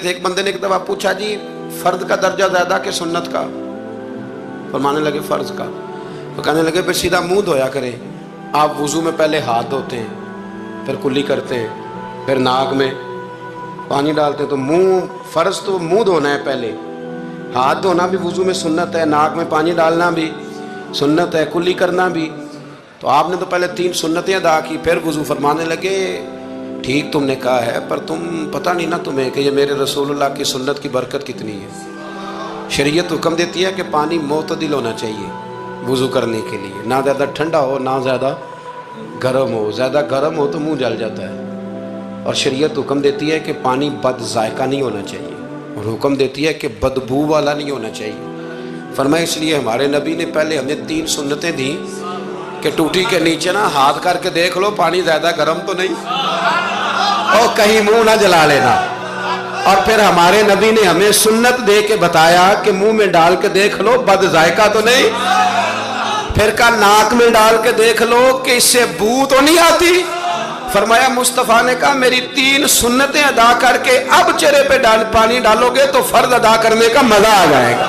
एक बंदे ने एक दफा पूछा, जी फर्द का दर्जा ज्यादा कि सुन्नत का? फरमाने लगे फर्ज का। तो कहने लगे फिर सीधा मुंह धोया करें। आप वुजू में पहले हाथ धोते हैं, फिर कुल्ली करते हैं, फिर नाक में पानी डालते हैं। तो मुंह, फर्ज तो मुंह धोना है पहले, हाथ धोना भी वुजू में सुन्नत है, नाक में पानी डालना भी सुन्नत है, कुल्ली करना भी। तो आपने तो पहले 3 सुन्नतें अदा की, फिर वुजू। फरमाने लगे ठीक तुमने कहा है, पर तुम पता नहीं ना तुम्हें कि ये मेरे रसूलुल्लाह की सुन्नत की बरकत कितनी है। शरीयत हुक्म देती है कि पानी मोतदिल होना चाहिए वुजू करने के लिए, ना ज़्यादा ठंडा हो ना ज़्यादा गर्म हो। ज़्यादा गर्म हो तो मुंह जल जाता है। और शरीयत हुक्म देती है कि पानी बद जायका नहीं होना चाहिए, और हुक्म देती है कि बदबू वाला नहीं होना चाहिए। फरमाया इसलिए हमारे नबी ने पहले हमें 3 सुन्नतें दी कि टूटी के नीचे ना हाथ करके देख लो पानी ज़्यादा गर्म तो नहीं, और कहीं मुंह ना जला लेना। और फिर हमारे नबी ने हमें सुन्नत दे के बताया कि मुंह में डाल के देख लो बद जायका तो नहीं। फिर का नाक में डाल के देख लो कि इससे बू तो नहीं आती। फरमाया मुस्तफ़ा ने कहा मेरी 3 सुन्नतें अदा करके अब चेहरे पे पानी डालोगे तो फर्ज अदा करने का मजा आ जाएगा।